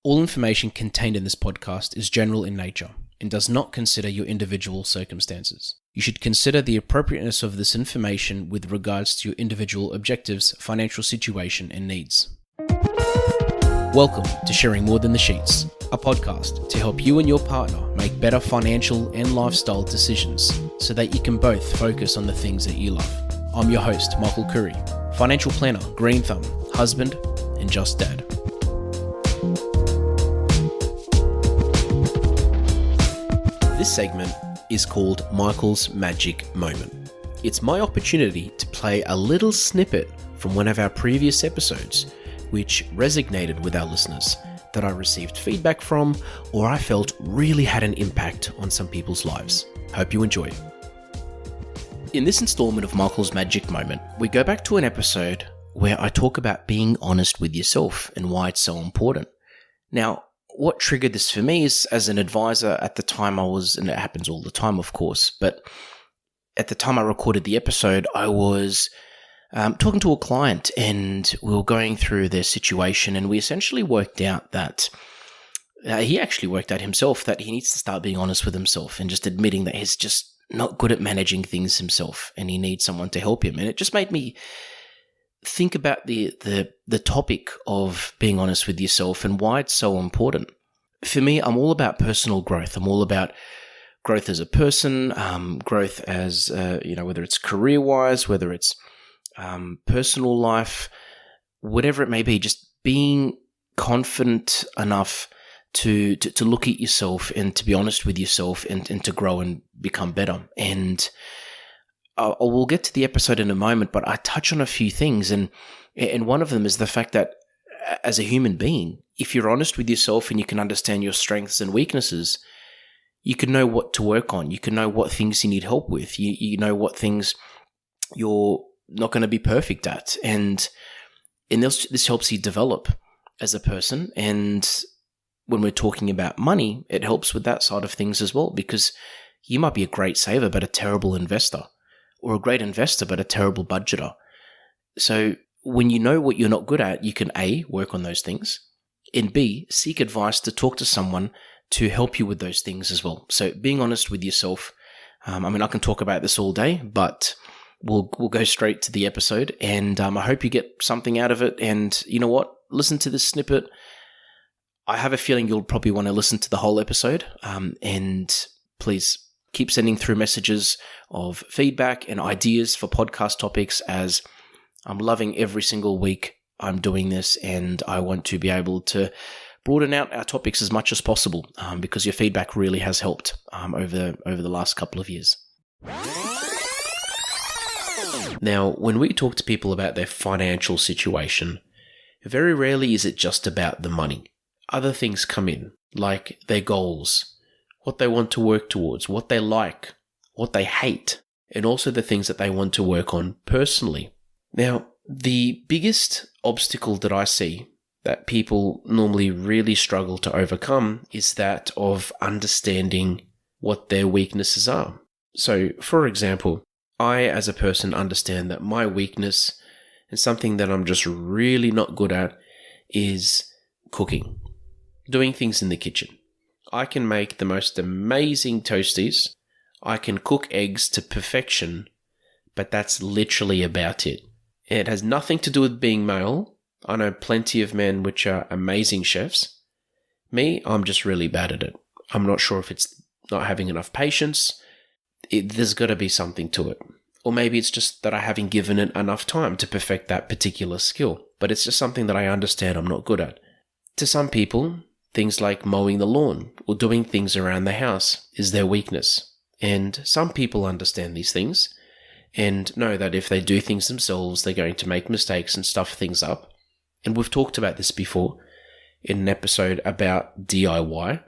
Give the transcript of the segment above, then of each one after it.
All information contained in this podcast is general in nature and does not consider your individual circumstances. You should consider the appropriateness of this information with regards to your individual objectives, financial situation, and needs. Welcome to Sharing More Than the Sheets, a podcast to help you and your partner make better financial and lifestyle decisions so that you can both focus on the things that you love. I'm your host, Michael Khouri, financial planner, green thumb, husband, and just dad. This segment is called Michael's Magic Moment. It's my opportunity to play a little snippet from one of our previous episodes which resonated with our listeners, that I received feedback from, or I felt really had an impact on some people's lives. Hope you enjoy. In this installment of Michael's Magic Moment, we go back to an episode where I talk about being honest with yourself and why it's so important. Now, what triggered this for me is, as an advisor at the time and it happens all the time, of course, but at the time I recorded the episode, I was talking to a client and we were going through their situation, and we essentially worked out that he actually worked out himself that he needs to start being honest with himself and just admitting that he's just not good at managing things himself and he needs someone to help him. And it just made me think about the topic of being honest with yourself and why it's so important. For me, I'm all about personal growth. I'm all about growth as a person, growth as, whether it's career-wise, whether it's personal life, whatever it may be, just being confident enough to look at yourself and to be honest with yourself and to grow and become better. And we'll get to the episode in a moment, but I touch on a few things, and one of them is the fact that as a human being, if you're honest with yourself and you can understand your strengths and weaknesses, you can know what to work on. You can know what things you need help with. You know what things you're not going to be perfect at, and this helps you develop as a person. And when we're talking about money, it helps with that side of things as well, because you might be a great saver but a terrible investor, or a great investor but a terrible budgeter. So when you know what you're not good at, you can A, work on those things, and B, seek advice to talk to someone to help you with those things as well. So being honest with yourself, I can talk about this all day, but we'll go straight to the episode, and I hope you get something out of it. And you know what? Listen to this snippet. I have a feeling you'll probably want to listen to the whole episode, and please keep sending through messages of feedback and ideas for podcast topics, as I'm loving every single week I'm doing this, and I want to be able to broaden out our topics as much as possible, because your feedback really has helped over the last couple of years. Now, when we talk to people about their financial situation, very rarely is it just about the money. Other things come in, like their goals, what they want to work towards, what they like, what they hate, and also the things that they want to work on personally. Now, the biggest obstacle that I see that people normally really struggle to overcome is that of understanding what their weaknesses are. So, for example, I, as a person, understand that my weakness and something that I'm just really not good at is cooking, doing things in the kitchen. I can make the most amazing toasties. I can cook eggs to perfection, but that's literally about it. It has nothing to do with being male. I know plenty of men which are amazing chefs. Me, I'm just really bad at it. I'm not sure if it's not having enough patience. There's got to be something to it. Or maybe it's just that I haven't given it enough time to perfect that particular skill. But it's just something that I understand I'm not good at. To some people, things like mowing the lawn or doing things around the house is their weakness. And some people understand these things and know that if they do things themselves, they're going to make mistakes and stuff things up. And we've talked about this before in an episode about DIY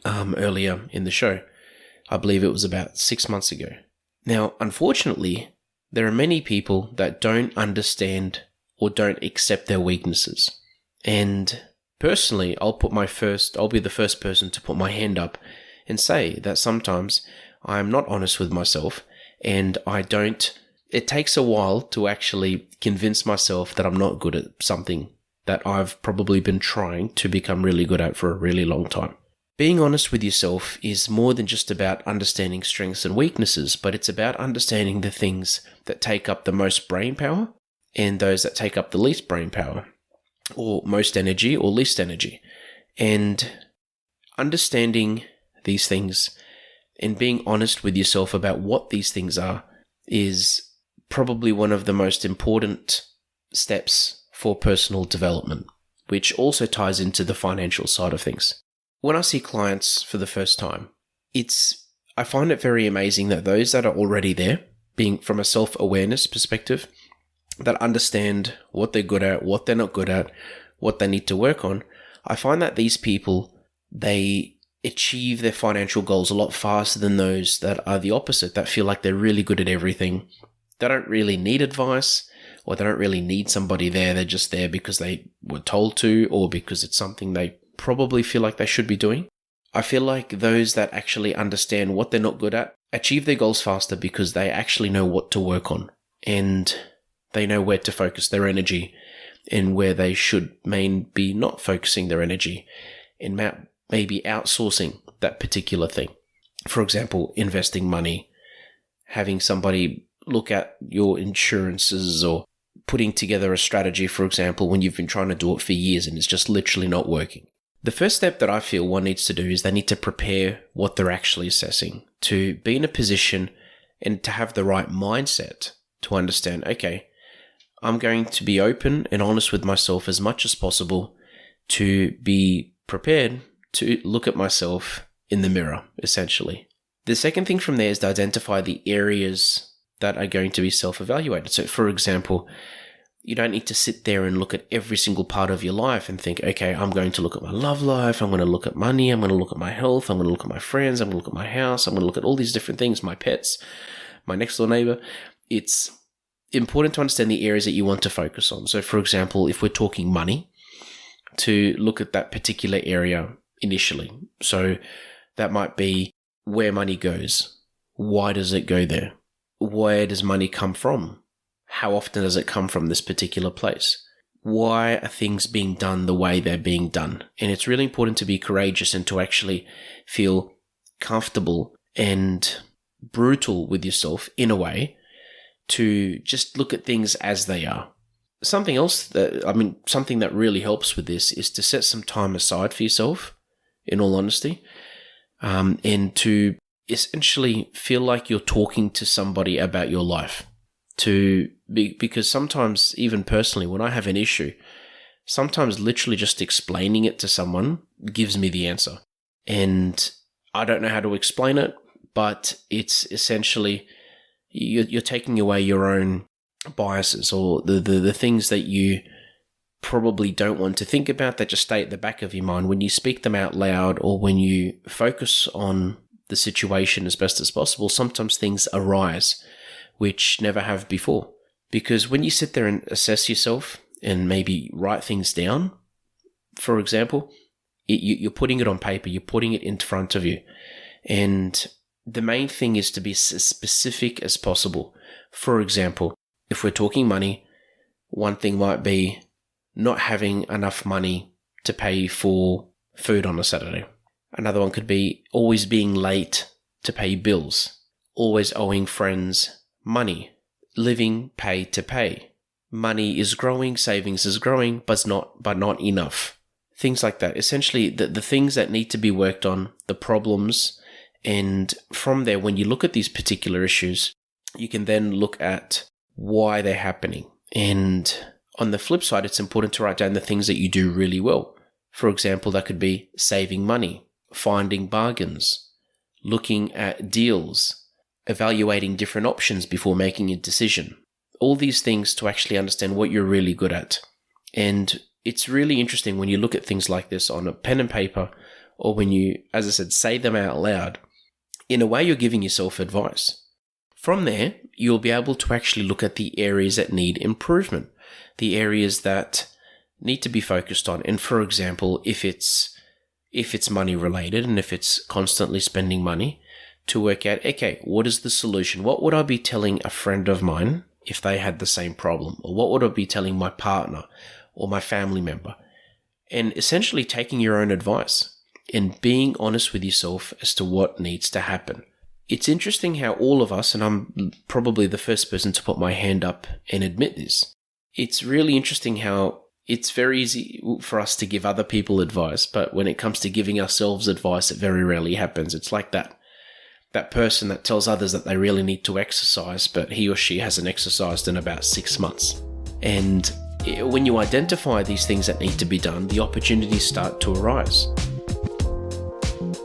earlier in the show. I believe it was about 6 months ago. Now, unfortunately, there are many people that don't understand or don't accept their weaknesses. And personally, I'll be the first person to put my hand up and say that sometimes I'm not honest with myself, and it takes a while to actually convince myself that I'm not good at something that I've probably been trying to become really good at for a really long time. Being honest with yourself is more than just about understanding strengths and weaknesses, but it's about understanding the things that take up the most brain power and those that take up the least brain power, or most energy or least energy. And understanding these things and being honest with yourself about what these things are is probably one of the most important steps for personal development, which also ties into the financial side of things. When I see clients for the first time, I find it very amazing that those that are already there, being from a self-awareness perspective, that understand what they're good at, what they're not good at, what they need to work on, I find that these people, they achieve their financial goals a lot faster than those that are the opposite, that feel like they're really good at everything. They don't really need advice, or they don't really need somebody there. They're just there because they were told to, or because it's something they probably feel like they should be doing. I feel like those that actually understand what they're not good at achieve their goals faster because they actually know what to work on, and they know where to focus their energy and where they should be not focusing their energy and maybe outsourcing that particular thing. For example, investing money, having somebody look at your insurances, or putting together a strategy, for example, when you've been trying to do it for years and it's just literally not working. The first step that I feel one needs to do is they need to prepare what they're actually assessing, to be in a position and to have the right mindset to understand, okay, I'm going to be open and honest with myself as much as possible, to be prepared to look at myself in the mirror, essentially. The second thing from there is to identify the areas that are going to be self-evaluated. So, for example, you don't need to sit there and look at every single part of your life and think, okay, I'm going to look at my love life, I'm going to look at money, I'm going to look at my health, I'm going to look at my friends, I'm going to look at my house, I'm going to look at all these different things, my pets, my next door neighbor. It's important to understand the areas that you want to focus on. So, for example, if we're talking money, to look at that particular area initially. So that might be where money goes. Why does it go there? Where does money come from? How often does it come from this particular place? Why are things being done the way they're being done? And it's really important to be courageous and to actually feel comfortable and brutal with yourself in a way, to just look at things as they are. Something that really helps with this is to set some time aside for yourself, in all honesty, and to essentially feel like you're talking to somebody about your life. Because sometimes, even personally, when I have an issue, sometimes literally just explaining it to someone gives me the answer. And I don't know how to explain it, but it's essentially you're taking away your own biases, or the things that you probably don't want to think about that just stay at the back of your mind. When you speak them out loud, or when you focus on the situation as best as possible, sometimes things arise which never have before. Because when you sit there and assess yourself and maybe write things down, for example, you're putting it on paper, you're putting it in front of you. And the main thing is to be as specific as possible. For example, if we're talking money, one thing might be not having enough money to pay for food on a Saturday. Another one could be always being late to pay bills, always owing friends money, living pay to pay. Money is growing, savings is growing, but not enough. Things like that. Essentially, the things that need to be worked on, the problems, and from there, when you look at these particular issues, you can then look at why they're happening. And on the flip side, it's important to write down the things that you do really well. For example, that could be saving money, finding bargains, looking at deals, evaluating different options before making a decision. All these things to actually understand what you're really good at. And it's really interesting when you look at things like this on a pen and paper, or when you, as I said, say them out loud. In a way, you're giving yourself advice. From there, you'll be able to actually look at the areas that need improvement, the areas that need to be focused on. And for example, if it's money related, and if it's constantly spending money, to work out, okay, what is the solution? What would I be telling a friend of mine if they had the same problem? Or what would I be telling my partner or my family member, and essentially taking your own advice and being honest with yourself as to what needs to happen. It's interesting how all of us, and I'm probably the first person to put my hand up and admit this, it's really interesting how it's very easy for us to give other people advice, but when it comes to giving ourselves advice, it very rarely happens. It's like that person that tells others that they really need to exercise, but he or she hasn't exercised in about 6 months. And when you identify these things that need to be done, the opportunities start to arise.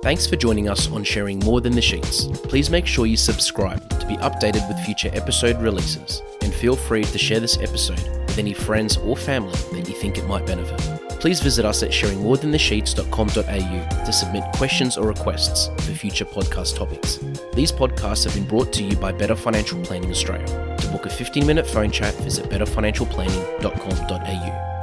Thanks for joining us on Sharing More Than the Sheets. Please make sure you subscribe to be updated with future episode releases, and feel free to share this episode with any friends or family that you think it might benefit. Please visit us at sharingmorethanthesheets.com.au to submit questions or requests for future podcast topics. These podcasts have been brought to you by Better Financial Planning Australia. To book a 15-minute phone chat, visit betterfinancialplanning.com.au.